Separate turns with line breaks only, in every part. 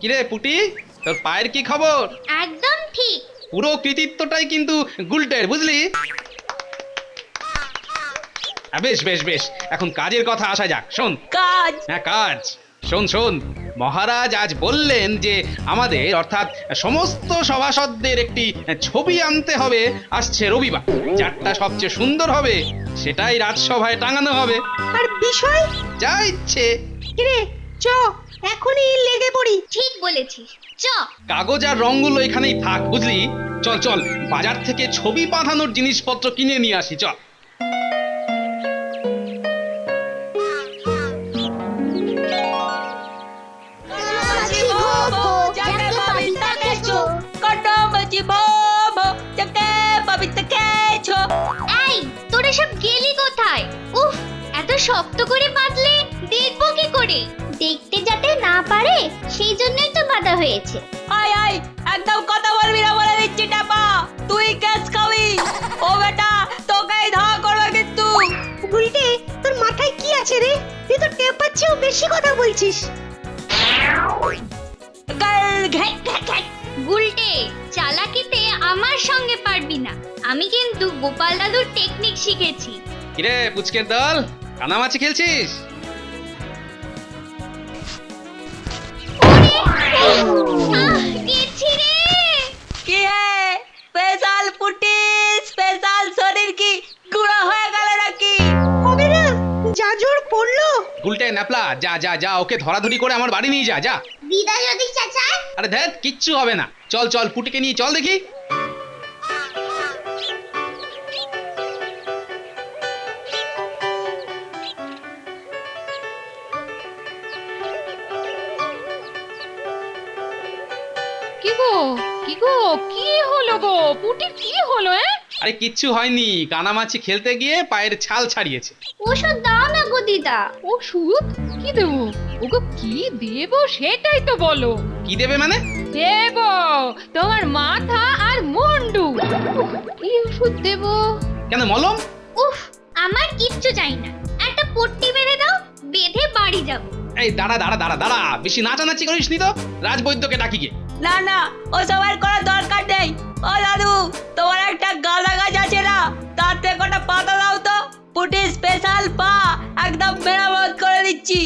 কিরে পুটি, তোর পায়ের কি খবর?
একদম ঠিক।
পুরো কৃতিত্বটাই কিন্তু গুলটের, বুঝলি? বেশ বেশ বেশ, এখন কাজের কথা আসা যাক। শোন।
কাজ?
হ্যাঁ কাজ। শোন শোন, মহারাজ আজ বললেন যে আমাদের অর্থাৎ সমস্ত সভাসদদের একটি ছবি আনতে হবে আসছে রবিবার। যারটা সবচেয়ে সুন্দর হবে সেটাই রাজসভায় টাঙানো হবে।
আর বিষয়?
যা ইচ্ছে।
কিরে চ, এখনই লেগে পড়ি।
ঠিক বলেছিস, চ।
কাগজ আর রংগুলো এখানেই থাক, বুঝলি? চল চল, বাজার থেকে ছবি বাঁধানোর জিনিসপত্র কিনে নিয়ে আসি, চল।
এই, তোরা সব গেলি কোথায়? উফ, এত শক্ত করে বাঁধলে দেখবো কি করে? দেখতে যাতে না পারে সেই জন্যই তো বাঁধা হয়েছে।
আয় আয়, একদম কথা বলবি না বলে দিচ্ছি টাপা। তুই ক্যাচ খাবি। ও বেটা, তোকেই ধাওয়া করবে কিন্তু। গুলটে, তোর মাথায় কি আছে রে? তুই তো টেপার চেয়েও বেশি কথা বলছিস।
গুলটে, চালাকিতে আমার সঙ্গে পারবি না। আমি কিন্তু গোপাল দাদুর টেকনিক শিখেছি।
কিরে পুচকের দল, কানামাছি খেলছিস?
গেছি রে।
কি হে স্পেশাল পুটি, স্পেশাল শরীর কি গুঁড়ো হয়ে গেল নাকি? হবে না, যা জোর পড়লো।
গুলটে ন্যাপলা, যা যা যা, ওকে ধরাধরি করে আমার বাড়ি নিয়ে যা, যা।
দিদা যদি চাচায়?
আরে ধ্যাত, কিচ্ছু হবে না। চল চল, পুটিকে নিয়ে চল দেখি।
কি গো, কি গো, কি হলো গো? পুটির কি হলো?
আরে কিচ্ছু হয়নি, কানামাছি খেলতে গিয়ে পায়ের ছাল ছাড়িয়েছে।
ওষুধ দাও না গো দিদা।
ওষুধ? কি দেবো ওগো? কি দেবো সেটাই তো বলো।
কি দেবে মানে?
দেবো তোমার মাথা আর মুন্ডু। কি ওষুধ দেবো?
কেন, মলম?
উফ, আমার কিচ্ছু চাই না। একটা পট্টি বেঁধে দাও, বেঁধে বাড়ি যাব।
এই দাঁড়া দাঁড়া দাঁড়া দাঁড়া, বেশি নাচানাচি করিস নি তো। রাজবৈদ্যকে ডাকি গিয়ে।
না না, ও সবার করার দরকার নেই। ও দাদু, তোমার একটা গাঁদা গাছ আছে না, তাতে কটা পাতা দাও তো। পুটি স্পেশাল পা একদম মেরামত করে দিচ্ছি।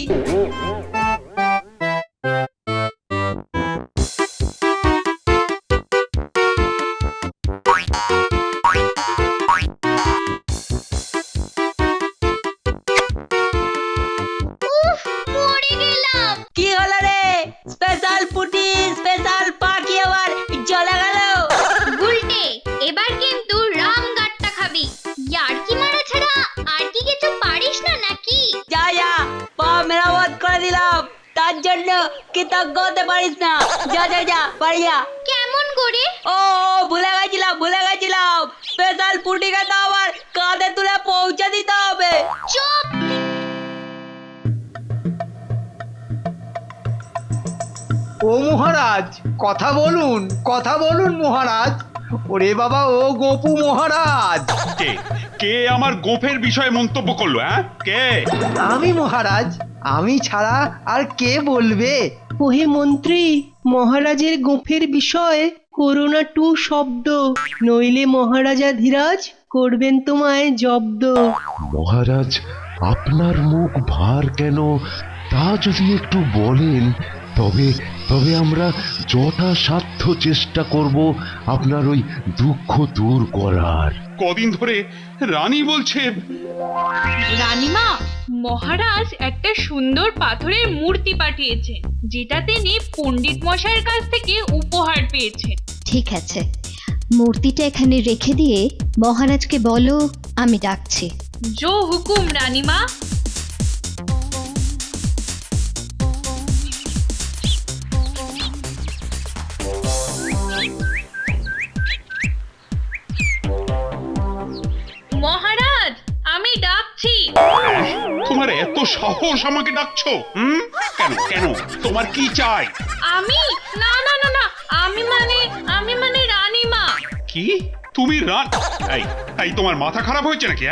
উফ, মরে গেলাম।
কি হলো রে? স্পেশাল পুটি স্পেশাল পা কি আবার জ্বলে গেল?
গুলটে, এবার কিন্তু রাম গাট্টা খাবি। ইয়ার্কি মারা ছাড়া আর কি কিছু পারিস না নাকি?
যা যা, পা মেরামত করে দিলাম, তার জন্য কৃতজ্ঞ হতে পারিস না। যা যা যা, বাড়ি যা।
কেমন করে?
ও ভুলে গেছিলাম। স্পেশাল পুটিকে তো আবার কাঁধে তুলে পৌঁছে দিতে হবে।
চুপ।
ও মহারাজ, কথা বলুন, কথা বলুন মহারাজ। ওরে বাবা, ও গোপু মহারাজ।
কে কে আমার গোফের বিষয়ে মন্তব্য করলো? কে?
আমি মহারাজ, আমি ছাড়া আর কে বলবে?
ওহে মন্ত্রী, মহারাজের গোঁফের বিষয়ে করোনা টু শব্দ, নইলে মহারাজা ধীরাজ করবেন তোমায় জব্দ।
মহারাজ, আপনার মুখ ভার কেন তা যদি একটু বলেন, তবে তবে আমরা যথাসাধ্য চেষ্টা করব আপনার ওই দুঃখ দূর করার।
কদিন ধরে রানী বলছে।
রানীমা, মহারাজ একটা সুন্দর পাথরের মূর্তি পাঠিয়েছে, যেটা তিনি পণ্ডিত মশাইয়ের কাছ থেকে উপহার পেয়েছেন।
ঠিক আছে, মূর্তিটা এখানে রেখে দিয়ে মহারাজকে বলো আমি ডাকছি।
জো হুকুম রানীমা। মহারাজ, আমি ডাকছি।
তোমার এত সাহস আমাকে ডাকছো? কেন কেন, তোমার কি চাই?
আমি না না না না, আমি মানে রানীমা।
কি? তুমি এই তোমার মাথা খারাপ হয়েছে নাকি?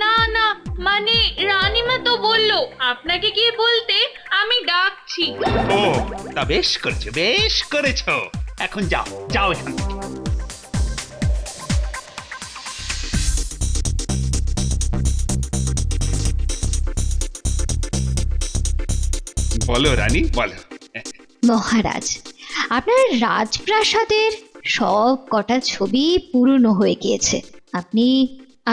না না, মানে রানীমা তো বললো আপনাকে গিয়ে বলতে, আমি ডাকছি।
ও তা বেশ করেছো, বেশ করেছো। এখন যাও, যাও এখান থেকে। বলো রানী, বলো।
মহারাজ, আপনার রাজপ্রাসাদের সব কটা ছবি পুরনো হয়ে গিয়েছে। আপনি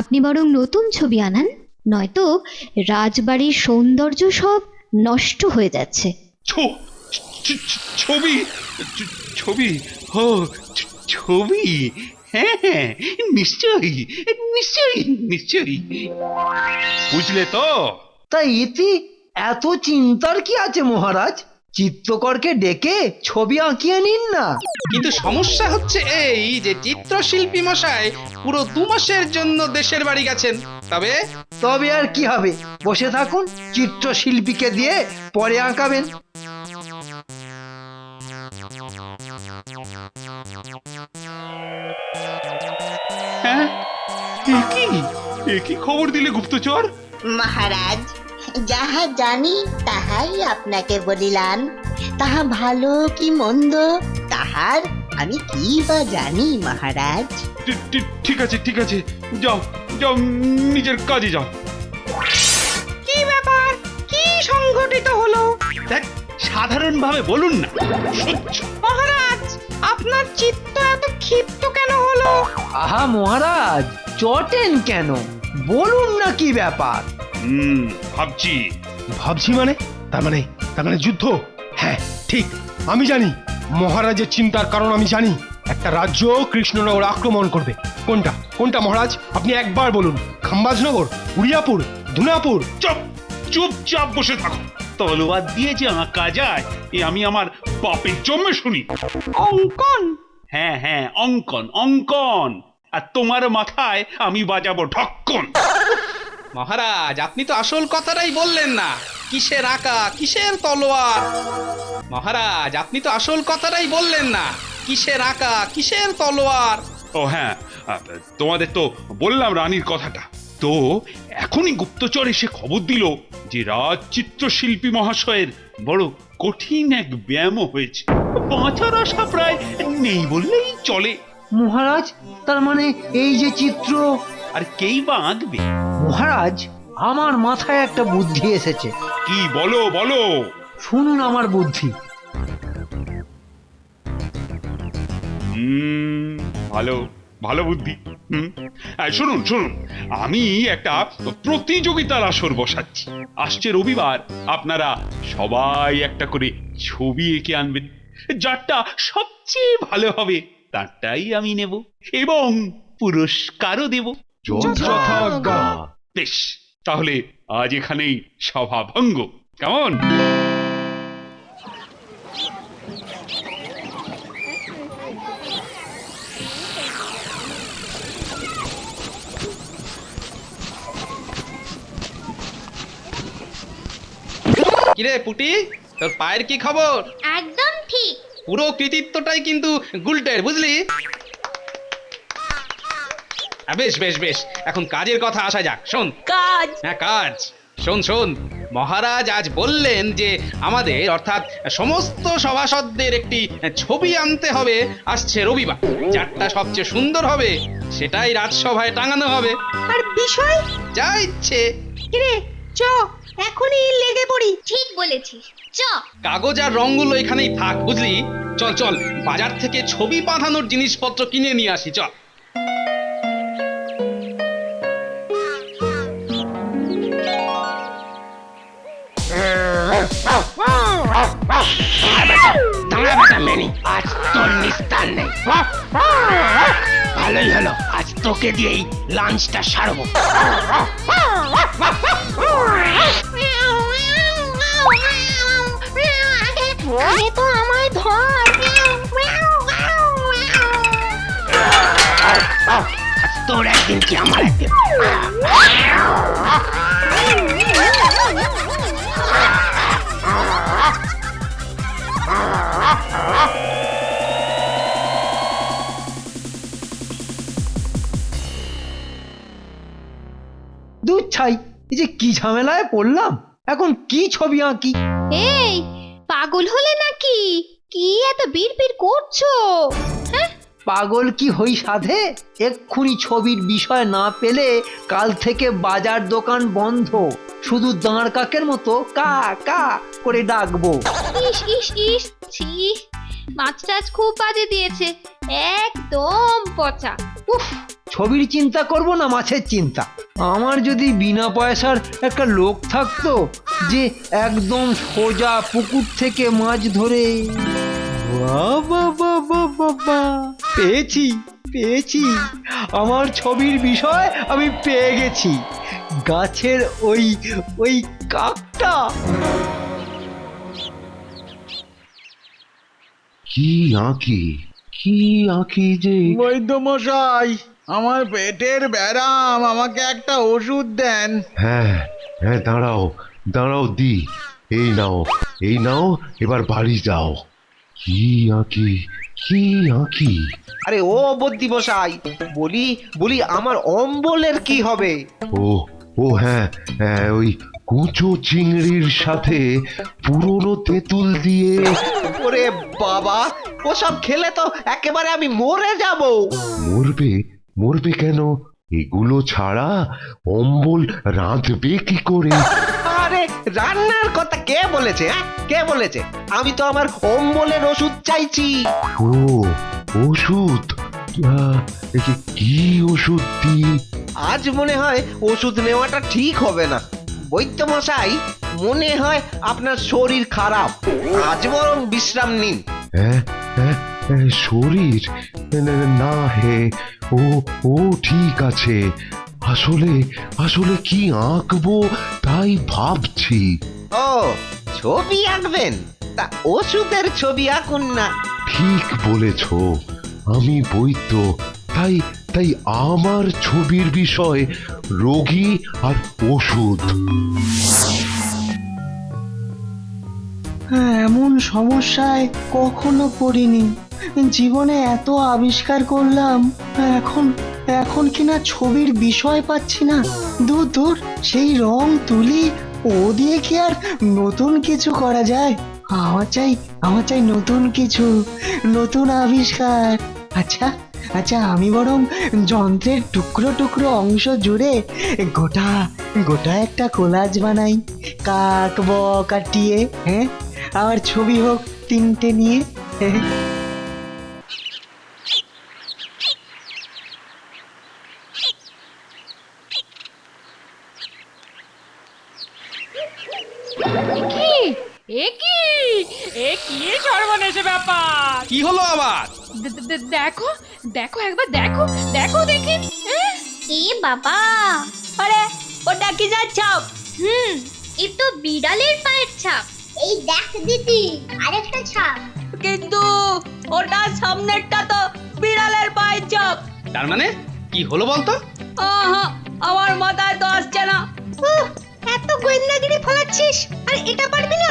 আপনি বরং নতুন ছবি আনান, নয়তো রাজবাড়ির সৌন্দর্য সব নষ্ট হয়ে যাচ্ছে।
ছবি, ছবি, ও ছবি, হ্যাঁ হ্যাঁ, নিশ্চয়ই নিশ্চয়ই নিশ্চয়ই। বুঝলে তো?
তা এতে এত চিন্তার কি আছে মহারাজ? চিত্রকরকে ডেকে ছবি আঁকিয়ে নিন না।
কিন্তু সমস্যা হচ্ছে এই যে চিত্রশিল্পী মশাই পুরো 2 মাসের জন্য দেশের বাড়ি গেছেন। তবে
তবে আর কি হবে, বসে থাকুন, চিত্রশিল্পীকে দিয়ে পরে আঁকাবেন।
হ্যাঁ, একই খবর দিলে গুপ্তচর।
মহারাজ, যাহা জানি তাহাই আপনাকে বলিলাম। তাহা ভালো কি মন্দ তাহার আমি কি বা জানি মহারাজ।
ঠিক আছে, ঠিক আছে, যাও যাও, নিজের কাজে যাও।
কি ব্যাপার? কি সংঘটিত হলো?
দেখ, সাধারণভাবে বলুন না। সহ্য।
মহারাজ, আপনার চিত্ত এত ক্ষিপ্ত কেন হলো?
আহা মহারাজ, চটেন কেন? বলুন না কি ব্যাপার।
ভাবছি।
ভাবছি মানে? তার মানে যুদ্ধ? হ্যাঁ ঠিক, আমি জানি মহারাজের চিন্তার কারণ আমি জানি। একটা রাজ্য কৃষ্ণনগর আক্রমণ করবে। কোনটা কোনটা মহারাজ, আপনি একবার বলুন। খাম্বাজনগর, উড়িয়াপুর, ধুনাপুর?
চুপচাপ বসে থাকো। তলোয়ার দিয়ে যে আঁকা যায় এ আমি আমার বাপের জন্মে শুনি।
অঙ্কন?
হ্যাঁ হ্যাঁ, অঙ্কন অঙ্কন। আর তোমার মাথায় আমি বাজাবো ঢক্কন।
মহারাজ, আপনি তো আসল কথাটাই বললেন না। কিসের আঁকা, কিসের তলোয়ার? মহারাজ, আপনি তো আসল কথাটাই বললেন না। কিসের আঁকা, কিসের তলোয়ার?
ও হ্যাঁ, তোমাদের তো বললাম রানীর কথাটা। তো এখনই গুপ্তচর এসে খবর দিল যে রাজ চিত্রশিল্পী মহাশয়ের বড় কঠিন এক ব্যায়াম হয়েছে। বাঁচার আশা প্রায় নেই বললেই চলে।
মহারাজ, তার মানে এই যে চিত্র।
আর কেই বা আঁকবে?
মহারাজ, আমার মাথায় একটা বুদ্ধি এসেছে।
কি বলো বলো।
শুনুন আমার বুদ্ধি।
ভালো ভালো বুদ্ধি। শুনুন শুনুন, আমি একটা প্রতিযোগিতার আসর বসাচ্ছি। আসছে রবিবার আপনারা সবাই একটা করে ছবি এঁকে আনবেন। যারটা সবচেয়ে ভালো হবে তারটাই আমি নেব এবং পুরস্কারও দেব।
যথাজ্ঞা।
বেশ, তাহলে আজ এখানেই সভা ভঙ্গ, কেমন?
কিরে পুটি, তোর পায়ের কি খবর?
একদম ঠিক।
পুরো কৃতিত্বটাই কিন্তু গুলটের, বুঝলি? বেশ বেশ বেশ, এখন কাজের কথা আসা যাক। শোন।
কাজ?
হ্যাঁ কাজ। শোন শোন, মহারাজ আজ বললেন যে আমাদের অর্থাৎ সমস্ত সভাসদদের একটি ছবি আনতে হবে আসছে রবিবার। যারটা সবচেয়ে সুন্দর হবে সেটাই রাজসভায় টাঙানো হবে।
আর বিষয়?
যা ইচ্ছে।
কিরে, চ এখনই লেগে পড়ি।
ঠিক বলেছিস, চ।
কাগজ আর রঙগুলো এখানেই থাক, বুঝলি? চল চল, বাজার থেকে ছবি বাঁধানোর জিনিসপত্র কিনে নিয়ে আসি, চল।
আজ তোর নিস্তার নেই। ভালোই হলো, আজ তোকে দিয়েই লাঞ্চটা সারবো।
আরে তো আমায় ধর।
তোর একদিন কি আমার একদিন।
দুধ ছাই, এই যে কি ঝামেলায় পড়লাম, এখন কি ছবি আঁকি?
এই পাগল হলে নাকি? কি এত বিড়বিড় করছো? হ্যাঁ,
পাগল কি হই সাধে? এক্ষুনি ছবির বিষয় না পেলে কাল থেকে বাজার দোকান বন্ধ, শুধু দাঁড় কাকের মতো কা কা করে ডাকবো।
ইস ইস ইস, ছি, মাছ টাছ খুব বাজে দিয়েছে, একদম পচা। উফ,
ছবির চিন্তা করব না মাছের চিন্তা? আমার যদি বিনা পয়সার একটা লোক থাকতো যে একদম সোজা পুকুর থেকে মাছ ধরে। বাবা বাবা বাবা, পেয়েছি পেয়েছি, আমার ছবির বিষয় আমি পেয়ে গেছি। গাছের ওই ওই কাকটা।
কি আঁকি, কি আঁকি যে?
বৈদ্য মশাই, আমার পেটের ব্যারাম, আমাকে একটা ওষুধ দেন।
হ্যাঁ হ্যাঁ, দাঁড়াও দাঁড়াও দি, এই নাও এই নাও, এবার বাড়ি যাও। কি আঁকি, কি আঁকি?
আরে ও বদ্যি মশাই, বলি বলি আমার অম্বলের কি হবে?
ও ও হ্যাঁ হ্যাঁ, ওই কুচো চিংড়ির সাথে পুরনো তেঁতুল দিয়ে।
ওরে বাবা, ওসব খেলে তো একেবারে আমি মরে যাব।
মরবে? মরবে কেন? এগুলো ছাড়া অম্বল রাঁধবে কি করে?
আরে রান্নার কথা কে বলেছে? হ্যাঁ, কে বলেছে? আমি তো আমার অম্বলের ওষুধ চাইছি।
ও ওষুধ? একে কি ওষুধ দিই?
আজ মনে হয় ওষুধ নেওয়াটা ঠিক হবে না। বৈদ্য মশাই, মনে হয় আপনার শরীর খারাপ, আজ বরং বিশ্রাম নিন।
হ্যাঁ হ্যাঁ হ্যাঁ, শরীর না হে, ও ও ঠিক আছে। আসলে আসলে কি আঁকবো তাই ভাবছি।
ও, ছবি আঁকবেন? তা ওষুধের ছবি আঁকুন না।
ঠিক বলেছ, আমি বৈদ্য, তাই তাই আমার ছবির বিষয় রোগী আর ওষুধ।
এমন সমস্যায় কখনো পড়িনি, জীবনে এত আবিষ্কার করলাম, এখন এখন কিনা ছবির বিষয় পাচ্ছি না। দূর দূর, সেই রং তুলি ও দিয়ে কি আর নতুন কিছু করা যায়? আমার চাই নতুন কিছু, নতুন আবিষ্কার। আচ্ছা আচ্ছা, আমি বরং যন্ত্রের টুকরো টুকরো অংশ জুড়ে গোটা গোটা একটা কোলাজ বানাই, কাক বক আর টিয়ে, হ্যাঁ, আমার ছবি হোক তিনটে নিয়ে।
সর্বনেশে ব্যাপার!
কি হলো আবার?
দেখো দেখো, একবার দেখো দেখো, দেখি।
এ বাবা,
আরে ওটা কি যার ছাপ?
এ তো বিড়ালের পায়ের ছাপ। এই দেখ দিদি, আরেকটা ছাপ।
কিন্তু ওটা সামনেরটা তো বিড়ালের পায়ের ছাপ।
তার মানে কি হলো বলতো?
আহা, আমার মাথায় তো আসছে না।
এত গোয়েন্দাগিরি ফলাচ্ছিস আর এটা পারবি না?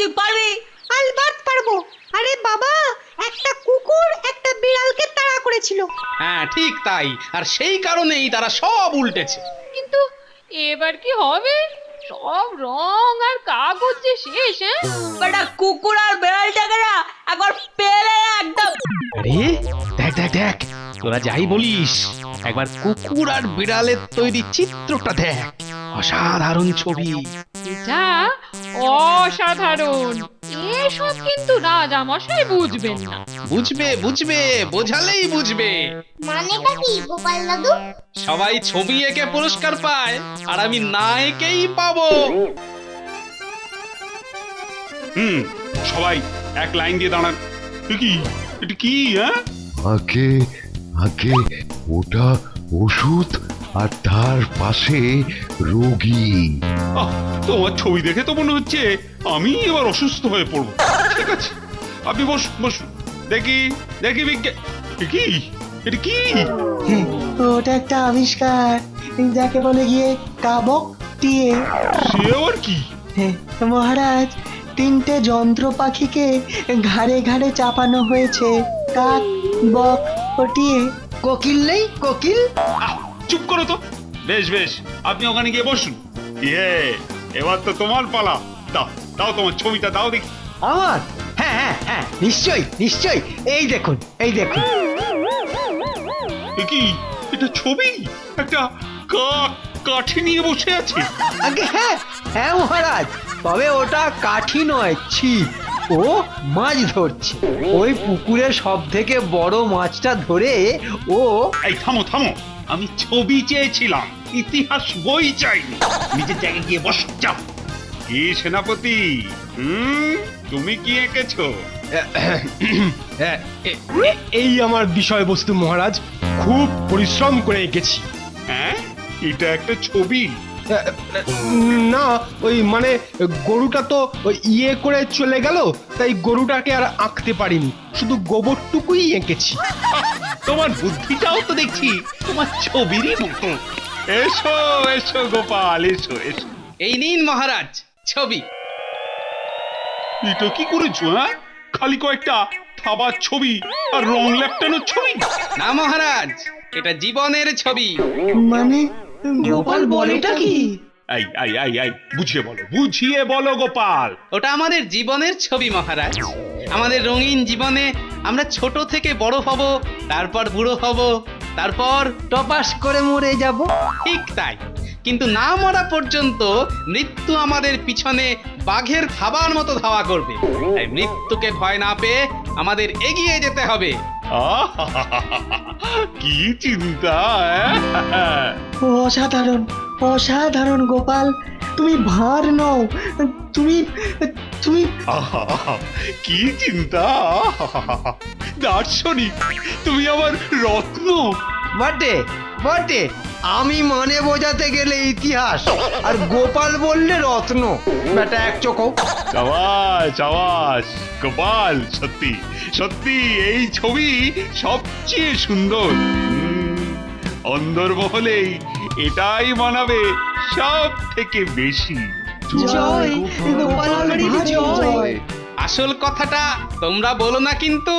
তুই পারবি?
আলবাত পারবো। আরে বাবা, একটা কুকুর একটা বিড়ালকে তাড়া করেছিল।
হ্যাঁ ঠিক তাই, আর সেই কারণেই তারা সব উল্টেছে।
কিন্তু এবার কি হবে? সব রং আর কাগজ যে শেষ।
বেটা, কুকুর আর বিড়ালটাকে না একবার পেলে একদম।
আরে দেখ দেখ দেখ, তোরা যাই বলিস, একবার কুকুর আর বিড়ালের তৈরি চিত্রটা দেখ। অসাধারণ ছবি।
এটা অসাধারণ। এসব কিন্তু রাজামশাই বুঝবেন না।
বুঝবে বুঝবে, বোঝালেই বুঝবে।
মানেটা কি গোপাল দাদু?
সবাই ছবি এঁকে পুরস্কার পায়, আর আমি না এঁকেই পাবো।
সবাই এক লাইন দিয়ে দাঁড়ান। কি এটা কি? হ্যাঁ,
আগে আগে ওটা ওষুধ আর তার পাশে রোগী।
তোমার ছবি দেখে তো মনে হচ্ছে আমি এবার অসুস্থ হয়ে পড়বো। ঠিক আছে, আপনি বসুন বসুন, দেখি দেখি বিজ্ঞান। কি এটা কি?
ওটা একটা আবিষ্কার, যাকে বলে গিয়ে কাবক টিয়ে।
সে আবার কি?
মহারাজ, তিনটে যন্ত্র পাখিকে ঘাড়ে ঘাড়ে চাপানো হয়েছে, কাক বক ও টিয়ে।
কোকিল নেই? কোকিল?
চুপ করো তো। বেশ বেশ, আপনি ওখানে গিয়ে বসুন। ইয়ে, এবার তো তোমার পালা। দাও দাও তোমার ছবিটা দাও দেখি।
আমার? হ্যাঁ হ্যাঁ হ্যাঁ, নিশ্চয়ই নিশ্চয়ই। এই দেখুন, এই দেখুন।
এ কি, এটা ছবি? একটা কাঠি নিয়ে বসে আছে।
আগে হ্যাঁ হ্যাঁ মহারাজ, তবে ওটা কাঠি নয়, ছিপ। ও মাছ ধরছে। ওই পুকুরের সব থেকে বড় মাছটা ধরে ও...
এই থামো থামো, আমি ছবি চেয়েছিলাম, ইতিহাস বই চাইনি। নিজের জায়গায় গিয়ে বসো, যাও। কি সেনাপতি, তুমি কি এঁকেছো?
এই আমার বিষয়বস্তু মহারাজ, খুব পরিশ্রম করে এঁকেছি।
হ্যাঁ, এটা একটা ছবি?
না, ওই মানে গরুটা তো ওই ইয়ে করে চলে গেল, তাই গরুটাকে আর আঁকতে পারিনি, শুধু গোবরটুকুই এঁকেছি।
তোমার বুদ্ধিটাও তো দেখছি তোমার ছবিরই মতো। এসো এসো গোপাল, এসো এসো।
এই নিন মহারাজ ছবি।
এটা কি করেছো? হ্যাঁ, খালি কয়েকটা থাবার ছবি আর রং ল্যাপটানোর ছবি?
না মহারাজ, এটা জীবনের ছবি।
মানে গোপাল বলেটা কি?
এই এই এই এই, বুঝিয়ে বলো, বুঝিয়ে বলো গোপাল।
ওটা আমাদের জীবনের ছবি মহারাজ। আমাদের রঙিন জীবনে আমরা ছোট থেকে বড় হব, তারপর বুড়ো হব, তারপর
টপাস করে মরে যাব।
ঠিক তাই, কিন্তু না মরা পর্যন্ত মৃত্যু আমাদের পিছনে বাঘের খাবার মতো ধাওয়া করবে। তাই মৃত্যুকে ভয় না পেয়ে আমাদের এগিয়ে যেতে হবে।
কি চিন্তা!
অসাধারণ অসাধারণ গোপাল, তুমি ভার নও, তুমি তুমি
কি চিন্তা! দার্শনিক, তুমি আমার রত্ন।
বটে বটে, আমি মানে বোঝাতে গেলে ইতিহাস, আর গোপাল বললে রত্ন। বেটা এক চোখ।
চাওয়াস চাওয়াস গোপাল, সত্যি সত্যি এই ছবি সবচেয়ে সুন্দর। অন্দরমহলেই এটাই মানাবে সব থেকে বেশি।
জয় গোপাল, জয়।
আসল কথাটা তোমরা বলো না কিন্তু।